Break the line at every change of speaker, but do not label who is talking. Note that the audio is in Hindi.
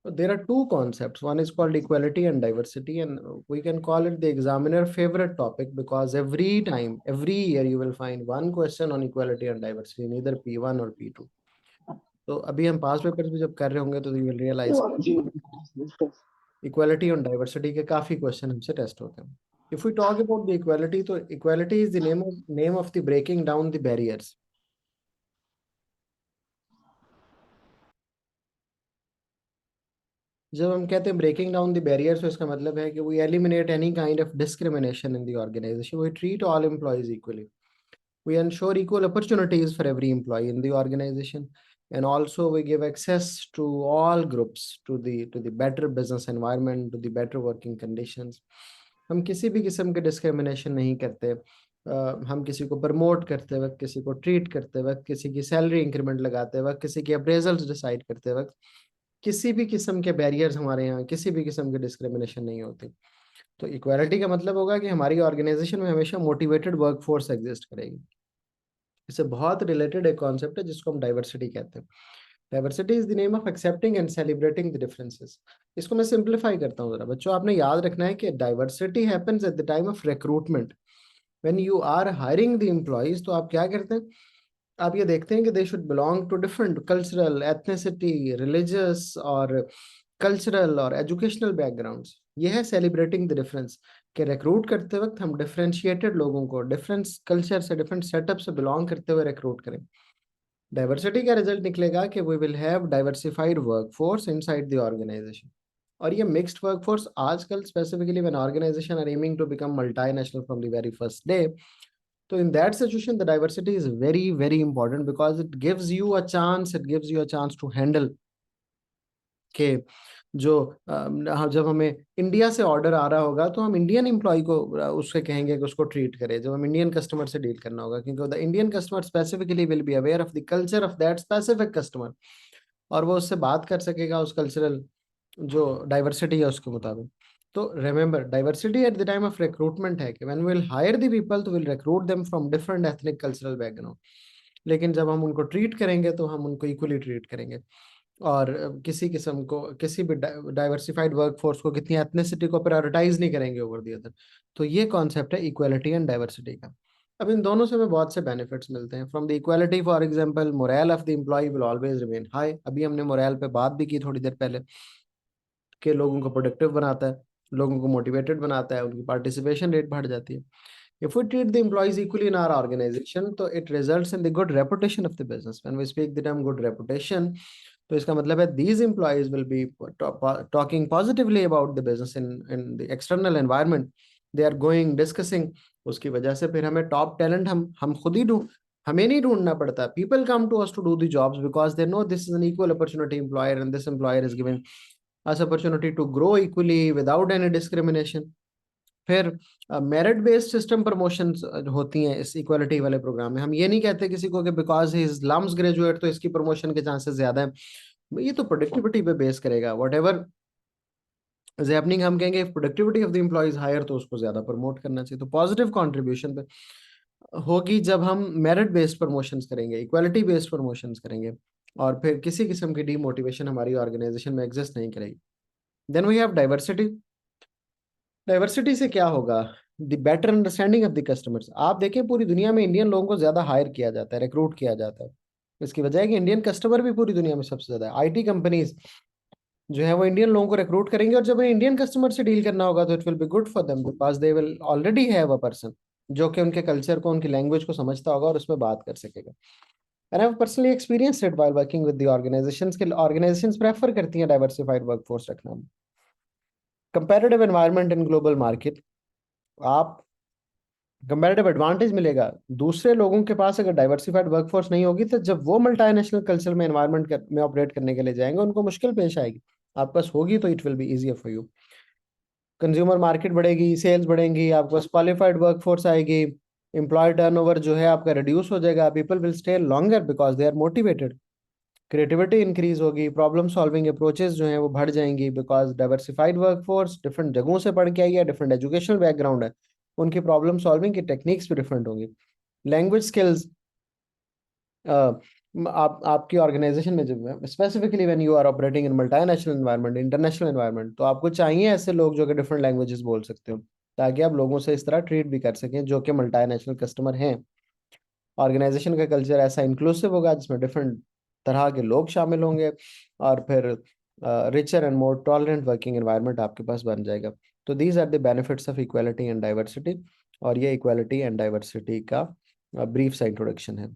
There are two concepts. One is called equality and diversity, and we can call it the examiner favorite topic because every time, every year, you will find one question on equality and diversity in either P1 or P2. तो अभी हम पास पेपर्स भी जब कर रहे होंगे तो यू विल रियलाइज इक्वालिटी और डाइवर्सिटी के काफी क्वेश्चन हमसे टेस्ट होते हैं. If we talk about the equality, तो equality is the name of the breaking down the barriers. जब हम कहते हैं ब्रेकिंग डाउन द बैरियर्स, तो इसका मतलब है कि we eliminate any kind of discrimination in the organisation. We treat all employees equally. We ensure equal opportunities for every employee in the organization, and also we give access to all groups to the better business environment, to the better working conditions. हम किसी भी किस्म के डिस्क्रिमिनेशन नहीं करते. हम किसी को प्रमोट करते वक्त, किसी को ट्रीट करते वक्त, किसी की सैलरी इंक्रीमेंट लगाते वक्त, किसी के अप्रेजल्स डिसाइड करते वक्त किसी भी किस्म के बैरियर्स हमारे यहाँ, किसी भी किस्म के डिस्क्रिमिनेशन नहीं होती. तो इक्वालिटी का मतलब होगा कि हमारी ऑर्गेनाइजेशन में हमेशा मोटिवेटेड वर्कफोर्स एग्जिस्ट करेगी. इससे बहुत रिलेटेड एक कॉन्सेप्ट है जिसको हम डाइवर्सिटी कहते हैं. Diversity is the name of accepting and celebrating the differences. इसको मैं सिंप्लीफाई करता हूँ जरा. बच्चों, आपने याद रखना है कि diversity happens at the time of recruitment. When you are hiring the employees, तो आप क्या करते हैं? आप ये देखते हैं कि they should belong to different cultural, ethnicity, religious और कल्चरल और एजुकेशनल बैकग्राउंड्स. ये है सेलिब्रेटिंग द डिफरेंस. कि रिक्रूट करते वक्त हम डिफरेंशिएटेड लोगों को डिफरेंट कल्चर से, डिफरेंट सेटअप से बिलोंग करते हुए रिक्रूट करें. डाइवर्सिटी का रिजल्ट निकलेगा कि we will have diversified workforce inside the organisation. और ये मिक्स्ड वर्कफोर्स आजकल specifically when organisation are aiming to become multinational from the very first day. So in that situation, the diversity is very, very important because it gives you a chance. It gives you a chance to handle के जो जब हमें इंडिया से ऑर्डर आ रहा होगा तो हम इंडियन एम्प्लॉय को उससे कहेंगे कि उसको ट्रीट करें. जब हम इंडियन कस्टमर से डील करना होगा, क्योंकि the Indian customer specifically will be aware of the culture of that specific customer, और वो उससे बात कर सकेगा उस कल्चरल जो डाइवर्सिटी है उसके मुताबिक. तो remember, diversity at the time of recruitment है कि when we will hire the people तो will recruit them from different ethnic cultural background. लेकिन जब हम उनको ट्रीट करेंगे तो हम उनको इक्वली ट्रीट करेंगे. और किसी किस्म को, किसी भी डाइवर्सिफाइड वर्कफोर्स को, कितनी एथनिसिटी को प्रायोरिटाइज नहीं करेंगे ओवर दी अदर. तो ये कॉन्सेप्ट है इक्वालिटी एंड डाइवर्सिटी का. अब इन दोनों से हमें बहुत से बेनिफिट्स मिलते हैं. From the equality, for example, morale of the employee will always remain high. अभी हमने मोरल पे बात भी की थोड़ी देर पहले, कि लोगों को प्रोडक्टिव बनाता है, लोगों को मोटिवेटेड बनाता है, उनकी पार्टिसिपेशन रेट बढ़ जाती है. If we treat the employees equally in our organization, तो it results in the good reputation of the business. When we speak the term good reputation, तो इसका मतलब है these employees will be talking positively about the business in the external environment. They are going discussing. उसकी वजह से फिर हमें टॉप टैलेंट हम खुद ही हमें नहीं ढूंढना पड़ता. People come to us to do the jobs because they know this is an equal opportunity employer and this employer is giving us opportunity to grow equally without any discrimination. फिर मेरिट बेस्ड सिस्टम प्रमोशंस होती हैं इस इक्वालिटी वाले प्रोग्राम में. हम ये नहीं कहते किसी को कि because he is LUMS graduate तो इसकी प्रमोशन के चांसेस ज्यादा हैं. ये तो प्रोडक्टिविटी पे बेस करेगा. वट एवर इज हैपनिंग, हम कहेंगे productivity of the employees higher तो उसको ज्यादा प्रमोट करना चाहिए. तो पॉजिटिव कॉन्ट्रीब्यूशन पे होगी जब हम मेरिट बेस्ड प्रमोशंस करेंगे, इक्वालिटी बेस्ड प्रमोशंस करेंगे, और फिर किसी किस्म की डीमोटिवेशन हमारी ऑर्गेनाइजेशन में एग्जिस्ट नहीं करेगी. Then we have diversity. Diversity से क्या होगा? The better understanding of the customers. आप देखें पूरी दुनिया में इंडियन लोगों को ज्यादा हायर किया जाता है, रिक्रूट किया जाता है. इसकी वजह है कि इंडियन कस्टमर भी पूरी दुनिया में सबसे ज्यादा है. आईटी कंपनीज जो है वो इंडियन लोगों को रिक्रूट करेंगे, और जब इंडियन कस्टमर से डील करना होगा तो it will be good for them because they will already have a person जो कि उनके कल्चर को, उनकी लैंग्वेज को समझता होगा और उसमें बात कर सकेगा. And I have personally experienced it while working with the organisations के ऑर्गेनाइजेशंस प्रेफर करती हैं डाइवर्सिफाइड वर्कफोर्स रखना. Comparative environment in global market, आप कंपैरेटिव एडवांटेज मिलेगा. दूसरे लोगों के पास अगर डाइवर्सिफाइड वर्कफोर्स नहीं होगी तो जब वो मल्टीनेशनल कल्चर में एनवायरनमेंट में ऑपरेट करने के लिए जाएंगे उनको मुश्किल पेश आएगी. आपके पास होगी तो it will be easier for you. Consumer market बढ़ेगी, सेल्स बढ़ेंगी, आपके पास क्वालिफाइड वर्कफोर्स आएगी, एम्प्लॉय टर्नओवर जो है आपका रिड्यूस हो जाएगा, people will stay longer because they are motivated. Creativity increase होगी, प्रॉब्लम सॉल्विंग अप्रोचेस जो हैं वो बढ़ जाएंगी बिकॉज डाइवर्सिफाइड वर्कफोर्स डिफरेंट जगहों से पढ़ के आई है, डिफरेंट एजुकेशनल बैकग्राउंड है, उनकी प्रॉब्लम सॉल्विंग की टेक्निक्स भी डिफरेंट होंगी. लैंग्वेज स्किल्स, आप आपकी ऑर्गेनाइजेशन में जब specifically when you are operating in multinational environment, international environment, तो आपको चाहिए ऐसे लोग जो कि डिफरेंट लैंग्वेजेस बोल सकते हो, ताकि आप लोगों से इस तरह ट्रीट भी कर सकें जो कि मल्टीनेशनल कस्टमर हैं। ऑर्गेनाइजेशन का कल्चर ऐसा इंक्लूसिव होगा जिसमें डिफरेंट तरह के लोग शामिल होंगे, और फिर richer and more tolerant working environment आपके पास बन जाएगा। तो these are the benefits of equality and diversity, और ये इक्वालिटी एंड डाइवर्सिटी का ब्रीफ सा इंट्रोडक्शन है।